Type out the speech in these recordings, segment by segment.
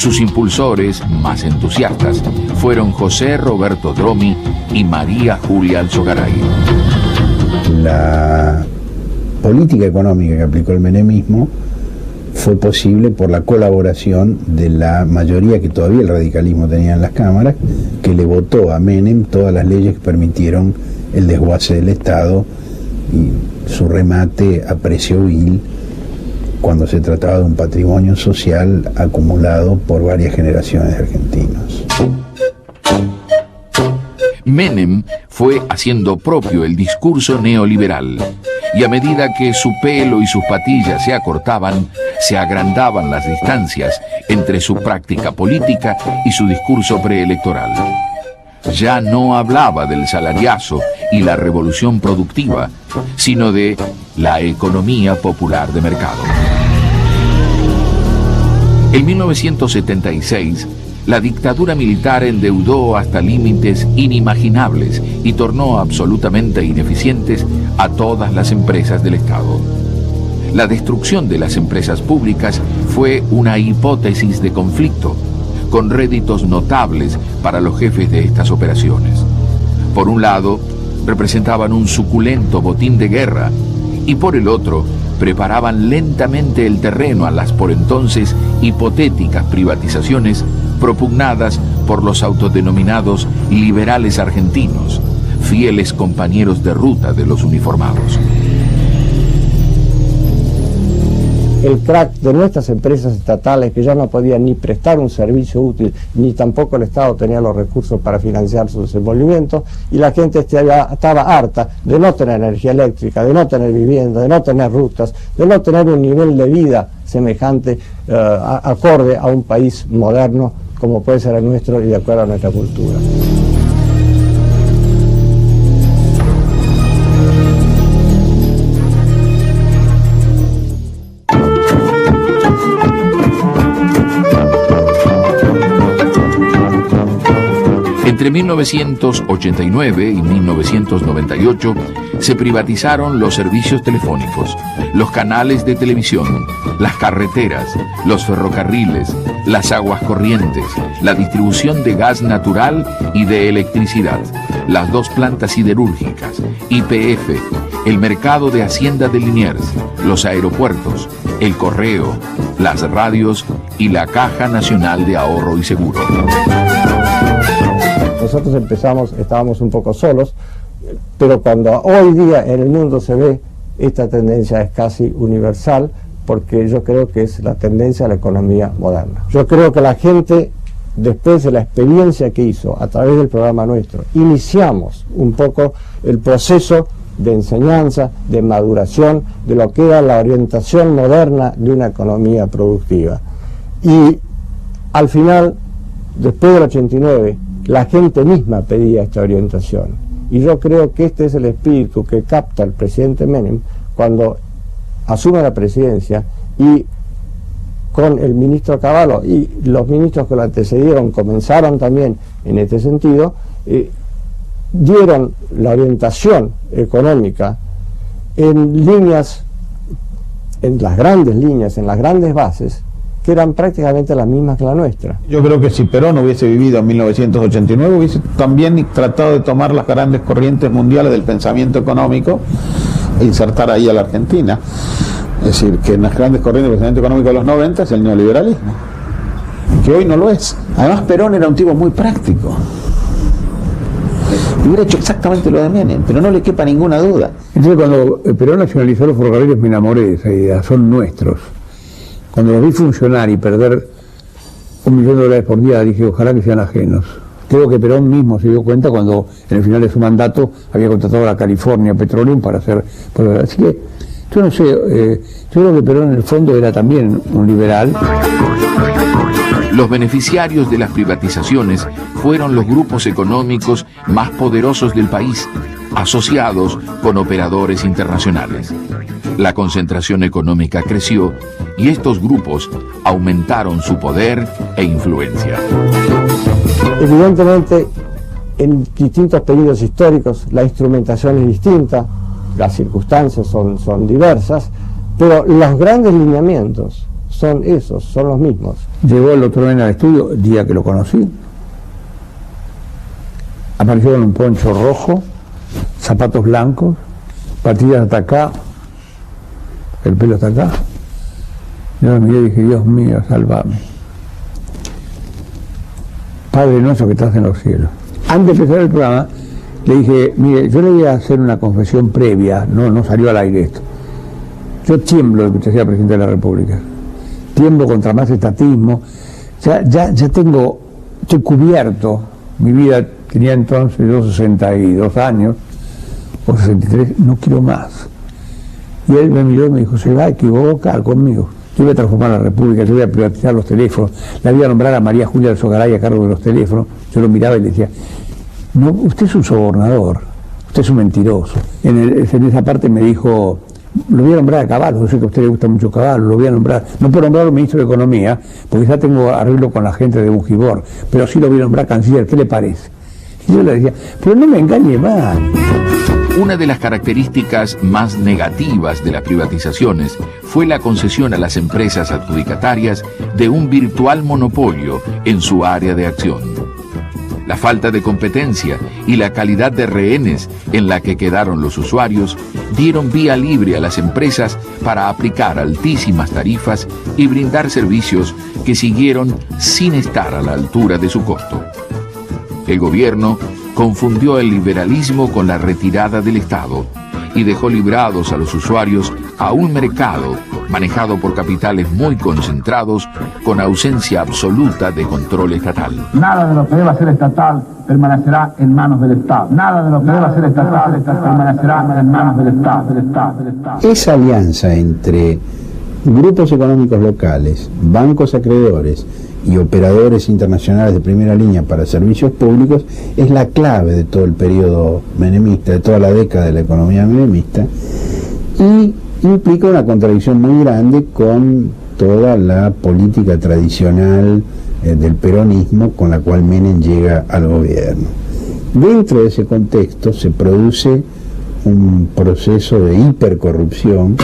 Sus impulsores, más entusiastas, fueron José Roberto Dromi y María Julia Alzogaray. La política económica que aplicó el menemismo fue posible por la colaboración de la mayoría que todavía el radicalismo tenía en las cámaras, que le votó a Menem todas las leyes que permitieron el desguace del Estado y su remate a precio vil cuando se trataba de un patrimonio social acumulado por varias generaciones de argentinos. Menem fue haciendo propio el discurso neoliberal, y a medida que su pelo y sus patillas se acortaban, se agrandaban las distancias entre su práctica política y su discurso preelectoral. Ya no hablaba del salariazo y la revolución productiva, sino de la economía popular de mercado. En 1976, la dictadura militar endeudó hasta límites inimaginables y tornó absolutamente ineficientes a todas las empresas del Estado. La destrucción de las empresas públicas fue una hipótesis de conflicto, con réditos notables para los jefes de estas operaciones. Por un lado, representaban un suculento botín de guerra, y por el otro, preparaban lentamente el terreno a las por entonces hipotéticas privatizaciones propugnadas por los autodenominados liberales argentinos, fieles compañeros de ruta de los uniformados. El crack de nuestras empresas estatales, que ya no podían ni prestar un servicio útil, ni tampoco el Estado tenía los recursos para financiar su desenvolvimiento, y la gente estaba harta de no tener energía eléctrica, de no tener vivienda, de no tener rutas, de no tener un nivel de vida semejante, acorde a un país moderno como puede ser el nuestro y de acuerdo a nuestra cultura. Entre 1989 y 1998 se privatizaron los servicios telefónicos, los canales de televisión, las carreteras, los ferrocarriles, las aguas corrientes, la distribución de gas natural y de electricidad, las dos plantas siderúrgicas, YPF, el mercado de Hacienda de Liniers, los aeropuertos, el correo, las radios y la Caja Nacional de Ahorro y Seguro. Nosotros estábamos un poco solos, pero cuando hoy día en el mundo se ve, esta tendencia es casi universal, porque yo creo que es la tendencia a la economía moderna. Yo creo que la gente, después de la experiencia que hizo a través del programa nuestro, iniciamos un poco el proceso de enseñanza, de maduración, de lo que era la orientación moderna de una economía productiva. Y al final, después del 89, la gente misma pedía esta orientación. Y yo creo que este es el espíritu que capta el presidente Menem cuando asume la presidencia, y con el ministro Cavallo y los ministros que lo antecedieron comenzaron también en este sentido, dieron la orientación económica en líneas, en las grandes líneas, en las grandes bases, que eran prácticamente las mismas que la nuestra. Yo creo que si Perón hubiese vivido en 1989, hubiese también tratado de tomar las grandes corrientes mundiales del pensamiento económico e insertar ahí a la Argentina. Es decir, que en las grandes corrientes del pensamiento económico de los 90 es el neoliberalismo, que hoy no lo es. Además, Perón era un tipo muy práctico. Hubiera hecho exactamente lo de Menem, pero no le quepa ninguna duda. Entonces, cuando Perón nacionalizó los ferrocarriles, me enamoré de esa idea, son nuestros. Cuando los vi funcionar y perder $1 millón por día, dije, ojalá que sean ajenos. Creo que Perón mismo se dio cuenta cuando en el final de su mandato había contratado a la California Petroleum para hacer... Así que, yo no sé, yo creo que Perón en el fondo era también un liberal. Los beneficiarios de las privatizaciones fueron los grupos económicos más poderosos del país, asociados con operadores internacionales. La concentración económica creció y estos grupos aumentaron su poder e influencia. Evidentemente, en distintos periodos históricos la instrumentación es distinta, las circunstancias son diversas, pero los grandes lineamientos son esos, son los mismos. Llegó el doctor Menem al estudio el día que lo conocí. Apareció con un poncho rojo, zapatos blancos, patillas hasta acá, el pelo hasta acá. Yo me miré y dije, Dios mío, salvame. Padre nuestro que estás en los cielos. Antes de empezar el programa, le dije, mire, yo le voy a hacer una confesión previa, no salió al aire esto. Yo tiemblo de que usted sea presidente de la República. Tiemblo contra más estatismo. Ya estoy cubierto. Mi vida tenía entonces yo 62 años, o 63, no quiero más. Y él me miró y me dijo, se va a equivocar conmigo. Yo voy a transformar la República, yo voy a privatizar los teléfonos, la voy a nombrar a María Julia del Sogaray a cargo de los teléfonos. Yo lo miraba y le decía, no, usted es un sobornador, usted es un mentiroso. En esa parte me dijo, lo voy a nombrar a Caballo, yo sé que a usted le gusta mucho Caballo, lo voy a nombrar, no puedo nombrar al ministro de Economía, porque ya tengo arreglo con la gente de Bujibor, pero sí lo voy a nombrar canciller, ¿qué le parece? Y yo le decía, pero no me engañe más. Una de las características más negativas de las privatizaciones fue la concesión a las empresas adjudicatarias de un virtual monopolio en su área de acción. La falta de competencia y la calidad de rehenes en la que quedaron los usuarios dieron vía libre a las empresas para aplicar altísimas tarifas y brindar servicios que siguieron sin estar a la altura de su costo. El gobierno confundió el liberalismo con la retirada del Estado y dejó librados a los usuarios a un mercado manejado por capitales muy concentrados con ausencia absoluta de control estatal. Nada de lo que deba ser estatal permanecerá en manos del Estado. Nada de lo que deba ser estatal permanecerá en manos del Estado. Esa alianza entre grupos económicos locales, bancos acreedores y operadores internacionales de primera línea para servicios públicos es la clave de todo el periodo menemista, de toda la década de la economía menemista, y implica una contradicción muy grande con toda la política tradicional del peronismo con la cual Menem llega al gobierno. Dentro de ese contexto se produce un proceso de hipercorrupción.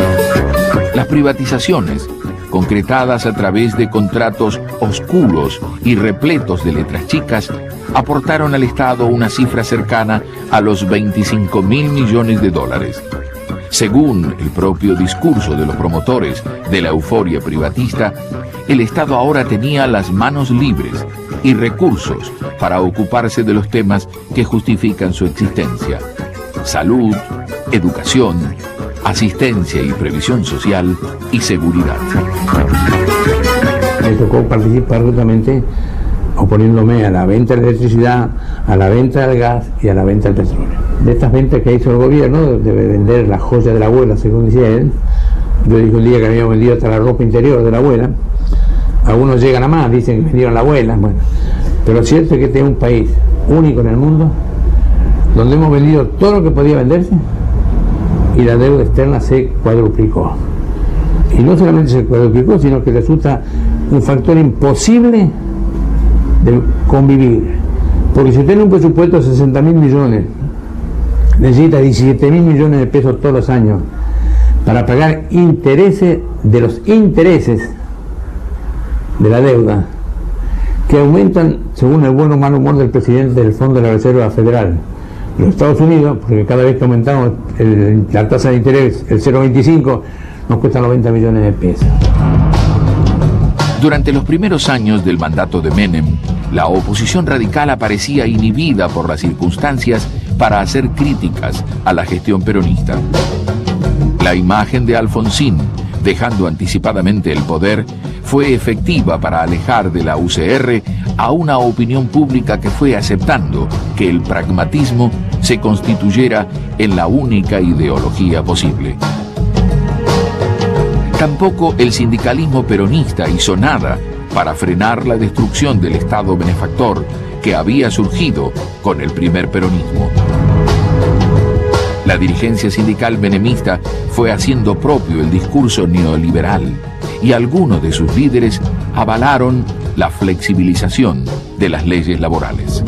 Las privatizaciones, concretadas a través de contratos oscuros y repletos de letras chicas, aportaron al Estado una cifra cercana a los 25.000 millones de dólares. Según el propio discurso de los promotores de la euforia privatista, el Estado ahora tenía las manos libres y recursos para ocuparse de los temas que justifican su existencia: salud, educación, asistencia y previsión social y seguridad. Me tocó participar justamente oponiéndome a la venta de la electricidad, a la venta del gas y a la venta del petróleo. De estas ventas que hizo el gobierno, debe vender la joya de la abuela, según dice él. Yo dije un día que habíamos vendido hasta la ropa interior de la abuela. Algunos llegan a más, dicen que vendieron la abuela. Bueno, pero lo cierto es que este es un país único en el mundo, donde hemos vendido todo lo que podía venderse y la deuda externa se cuadruplicó. Y no solamente se cuadruplicó, sino que resulta un factor imposible de convivir. Porque si usted tiene un presupuesto de 60.000 millones, necesita 17.000 millones de pesos todos los años para pagar intereses de los intereses de la deuda, que aumentan según el buen o mal humor del presidente del Fondo de la Reserva Federal de los Estados Unidos, porque cada vez que aumentamos la tasa de interés, el 0,25, nos cuesta 90 millones de pesos. Durante los primeros años del mandato de Menem, la oposición radical aparecía inhibida por las circunstancias para hacer críticas a la gestión peronista. La imagen de Alfonsín, dejando anticipadamente el poder, fue efectiva para alejar de la UCR a una opinión pública que fue aceptando que el pragmatismo se constituyera en la única ideología posible. Tampoco el sindicalismo peronista hizo nada para frenar la destrucción del Estado benefactor que había surgido con el primer peronismo. La dirigencia sindical menemista fue haciendo propio el discurso neoliberal y algunos de sus líderes avalaron la flexibilización de las leyes laborales.